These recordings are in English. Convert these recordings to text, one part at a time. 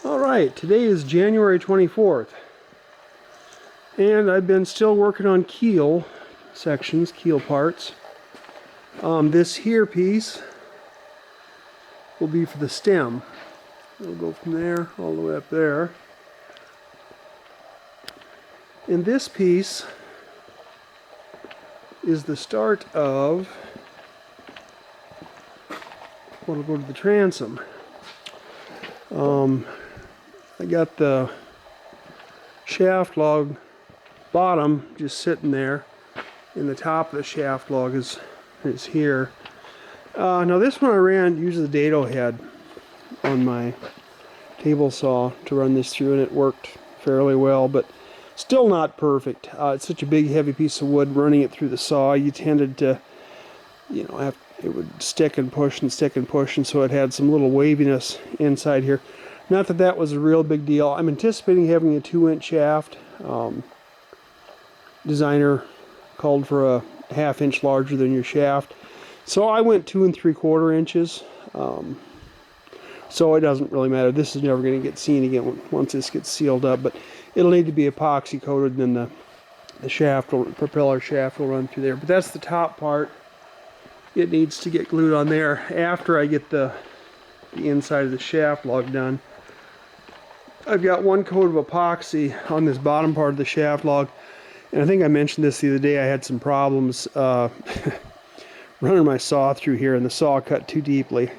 Alright, today is January 24th, and I've been still working on keel sections, keel parts. This here piece will be for the stem. It'll go from there all the way up there. And this piece is the start of what'll go to the transom. I got the shaft log bottom just sitting there, and the top of the shaft log is here. Now this one I ran using the dado head on my table saw to run this through, and it worked fairly well, but still not perfect. It's such a big heavy piece of wood. Running it through the saw, you tended to, it would stick and push and stick and push, and so it had some little waviness inside here. Not that that was a real big deal. I'm anticipating having a 2-inch shaft. Designer called for a 1/2 inch larger than your shaft, so I went 2 3/4 inches. So it doesn't really matter. This is never going to get seen again once this gets sealed up, but it'll need to be epoxy coated, and then the shaft, propeller shaft, will run through there. But that's the top part. It needs to get glued on there after I get the inside of the shaft log done. I've got one coat of epoxy on this bottom part of the shaft log, and I think I mentioned this the other day. I had some problems running my saw through here, and the saw cut too deeply.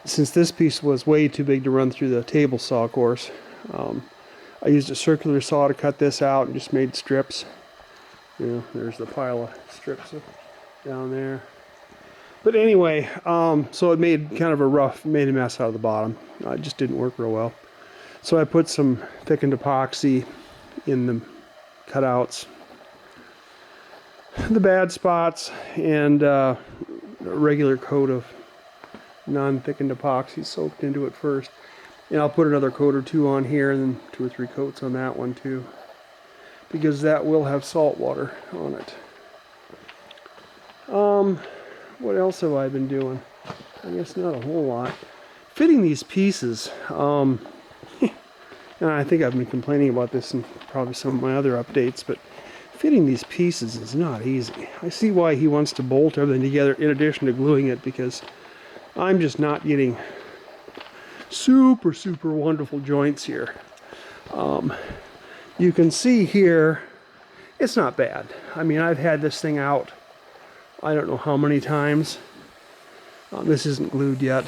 Since this piece was way too big to run through the table saw, of course, I used a circular saw to cut this out and just made strips. There's the pile of strips down there. But anyway, so it made kind of made a mess out of the bottom. It just didn't work real well. So I put some thickened epoxy in the cutouts, the bad spots, and a regular coat of non-thickened epoxy soaked into it first. And I'll put another coat or two on here, and then 2 or 3 coats on that one too, because that will have salt water on it. What else have I been doing? I guess not a whole lot. Fitting these pieces, and I think I've been complaining about this in probably some of my other updates, but fitting these pieces is not easy. I see why he wants to bolt everything together in addition to gluing it, because I'm just not getting super wonderful joints here. You can see here, it's not bad. I mean, I've had this thing out I don't know how many times. This isn't glued yet.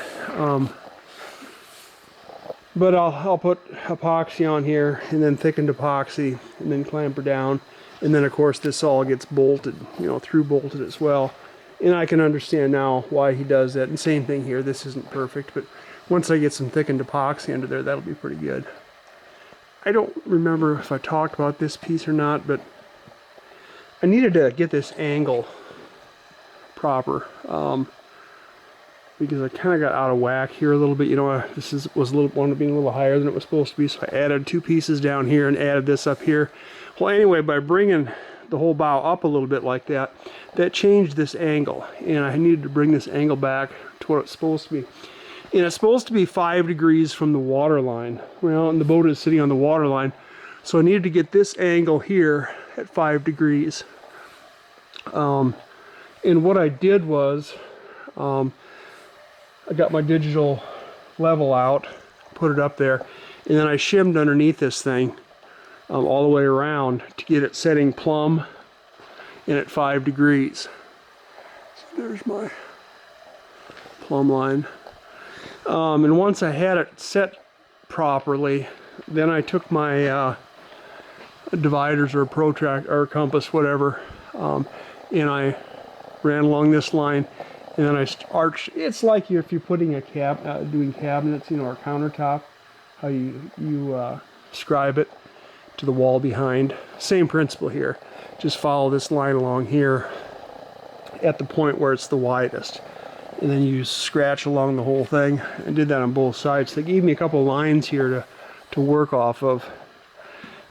But I'll put epoxy on here, and then thickened epoxy, and then clamp her down. And then of course this all gets bolted, through bolted as well. And I can understand now why he does that. And same thing here, this isn't perfect, but once I get some thickened epoxy under there, that'll be pretty good. I don't remember if I talked about this piece or not, but I needed to get this angle proper, because I kind of got out of whack here a little bit. This wanted to be a little higher than it was supposed to be, so I added 2 pieces down here and added this up here. Well, anyway, by bringing the whole bow up a little bit like that, that changed this angle, and I needed to bring this angle back to what it's supposed to be. And it's supposed to be 5 degrees from the water line. Well, and the boat is sitting on the water line, so I needed to get this angle here at 5 degrees. And what I did was, I got my digital level out, put it up there, and then I shimmed underneath this thing all the way around to get it setting plumb and at 5 degrees. So there's my plumb line. And once I had it set properly, then I took my dividers or protractor or compass, whatever, and I ran along this line, and then I arched. It's like if you're putting doing cabinets, or countertop, how you scribe it to the wall behind. Same principle here. Just follow this line along here at the point where it's the widest, and then you scratch along the whole thing. I did that on both sides. They gave me a couple lines here to work off of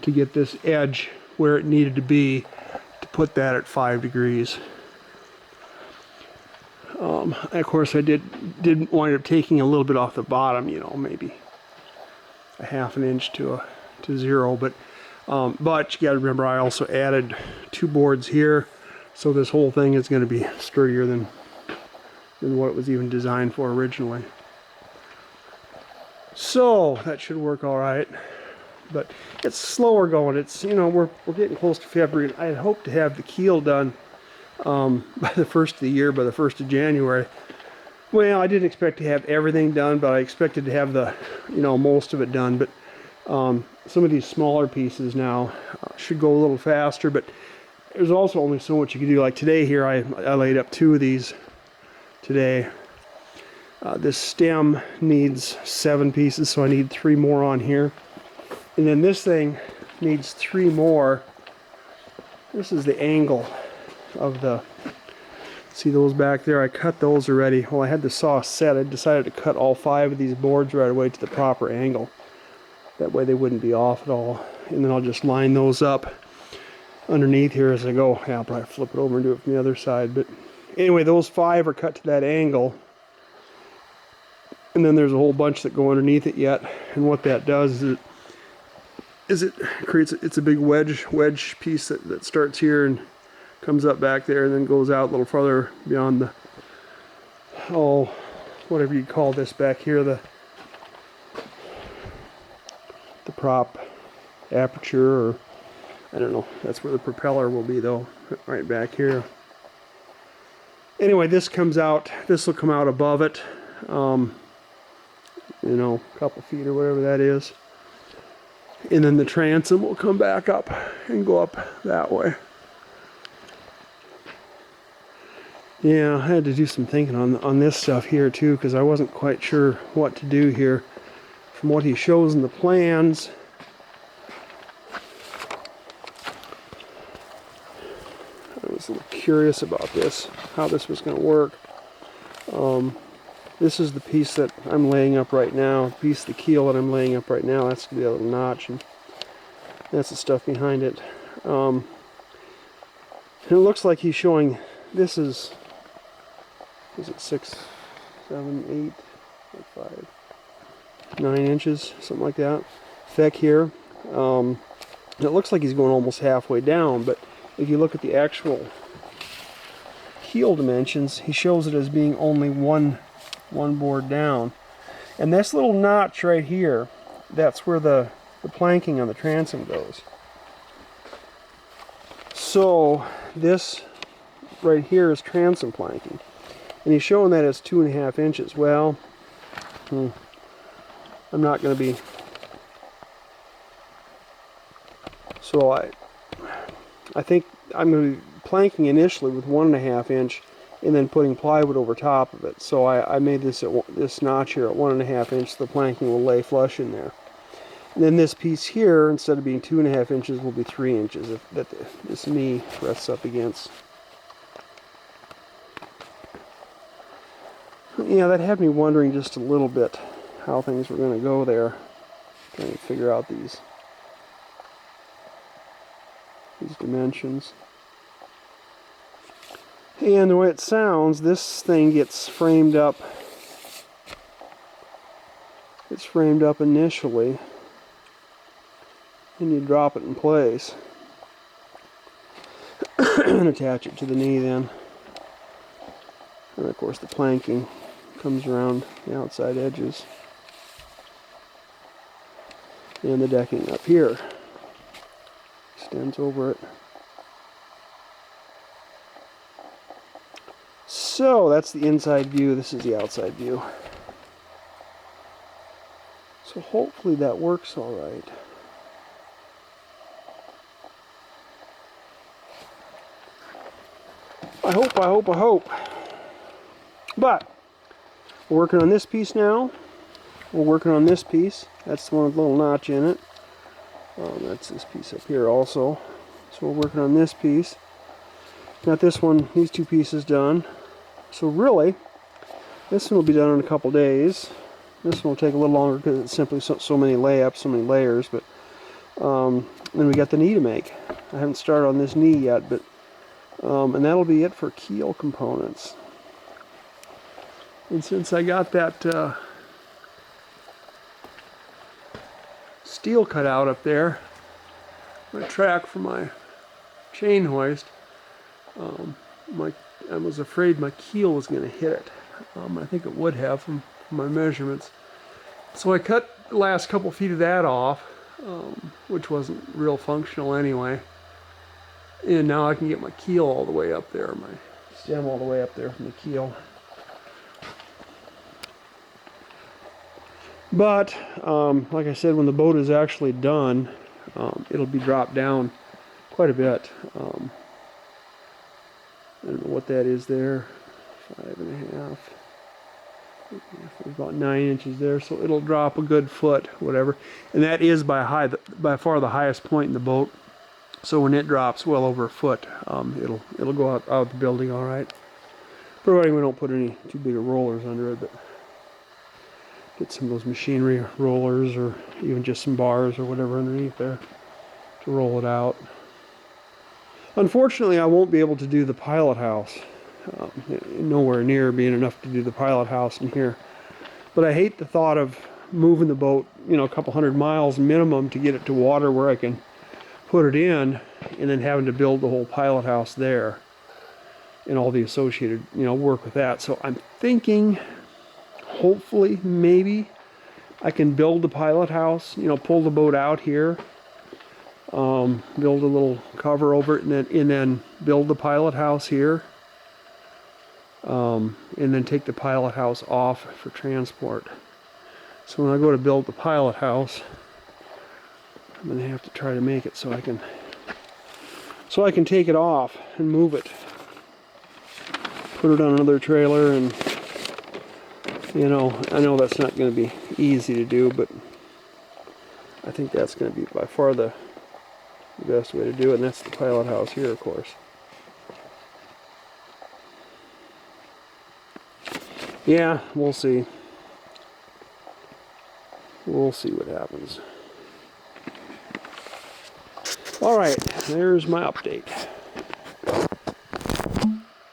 to get this edge where it needed to be, to put that at 5 degrees. Of course, I did wind up taking a little bit off the bottom, maybe a half an inch to 0. But you got to remember, I also added 2 boards here, so this whole thing is going to be sturdier than what it was even designed for originally. So that should work all right. But it's slower going. It's, you know, we're getting close to February. I had hoped to have the keel done by the 1st of the year, by the 1st of January. Well, I didn't expect to have everything done, but I expected to have the, you know, most of it done. But some of these smaller pieces now should go a little faster. But there's also only so much you can do. Like today here, I laid up 2 of these today. This stem needs 7 pieces, so I need 3 more on here. And then this thing needs 3 more. This is the angle of the, see those back there? I cut those already. Well, I had the saw set. I decided to cut all 5 of these boards right away to the proper angle. That way they wouldn't be off at all. And then I'll just line those up underneath here as I go. Yeah, I'll probably flip it over and do it from the other side. But anyway, those 5 are cut to that angle. And then there's a whole bunch that go underneath it yet. And what that does is it creates, it's a big wedge piece that starts here and comes up back there and then goes out a little farther beyond the, oh, whatever you call this back here, the prop aperture, or I don't know, that's where the propeller will be though, right back here. Anyway, this comes out, this will come out above it, you know, a couple feet or whatever that is. And then the transom will come back up and go up that way. Yeah, I had to do some thinking on this stuff here too, because I wasn't quite sure what to do here. From what he shows in the plans, I was a little curious about this, how this was going to work. This is the piece that I'm laying up right now, the piece of the keel that I'm laying up right now. That's going to be a little notch, and that's the stuff behind it. And it looks like he's showing, this is it 6, 7, 8, 5, 9 inches, something like that, thick here. It looks like he's going almost halfway down, but if you look at the actual keel dimensions, he shows it as being only one board down. And this little notch right here, that's where the planking on the transom goes. So this right here is transom planking. And he's showing that as 2.5 inches. Well, I'm not going to be... So I think I'm going to be planking initially with 1.5 inch and then putting plywood over top of it. So I made this this notch here at 1.5 inch. So the planking will lay flush in there. And then this piece here, instead of being 2.5 inches, will be 3 inches that this knee rests up against. Yeah, that had me wondering just a little bit how things were going to go there. Trying to figure out these dimensions. And the way it sounds, this thing gets framed up. It's framed up initially, and you drop it in place and attach it to the knee then. And of course the planking comes around the outside edges. And the decking up here extends over it. So that's the inside view, this is the outside view. So hopefully that works all right. I hope. But we're working on this piece now. We're working on this piece. That's the one with a little notch in it. That's this piece up here also. So we're working on this piece. Got this one, these 2 pieces done. So really, this one will be done in a couple days. This one will take a little longer because it's simply so many layups, so many layers. But then we got the knee to make. I haven't started on this knee yet, but and that'll be it for keel components. And since I got that steel cut out up there, my track for my chain hoist. I was afraid my keel was going to hit it. I think it would have from my measurements. So I cut the last couple feet of that off, which wasn't real functional anyway. And now I can get my keel all the way up there, my stem all the way up there from the keel. But, like I said, when the boat is actually done, it'll be dropped down quite a bit. I don't know what that is there, 5.5. There's about 9 inches there, so it'll drop a good foot, whatever. And that is by far the highest point in the boat. So when it drops well over a foot, it'll go out the building all right. Providing we don't put any too big of rollers under it, but get some of those machinery rollers or even just some bars or whatever underneath there to roll it out. Unfortunately, I won't be able to do the pilot house. Nowhere near being enough to do the pilot house in here. But I hate the thought of moving the boat, a couple 100 miles minimum to get it to water where I can put it in, and then having to build the whole pilot house there and all the associated, work with that. So I'm thinking, hopefully, maybe I can build the pilot house, pull the boat out here, build a little cover over it, and then build the pilot house here, and then take the pilot house off for transport. So when I go to build the pilot house, I'm going to have to try to make it so I can take it off and move it, put it on another trailer, and I know that's not going to be easy to do, but I think that's going to be by far the best way to do it, and that's the pilot house here, of course. Yeah, we'll see. We'll see what happens. All right, there's my update.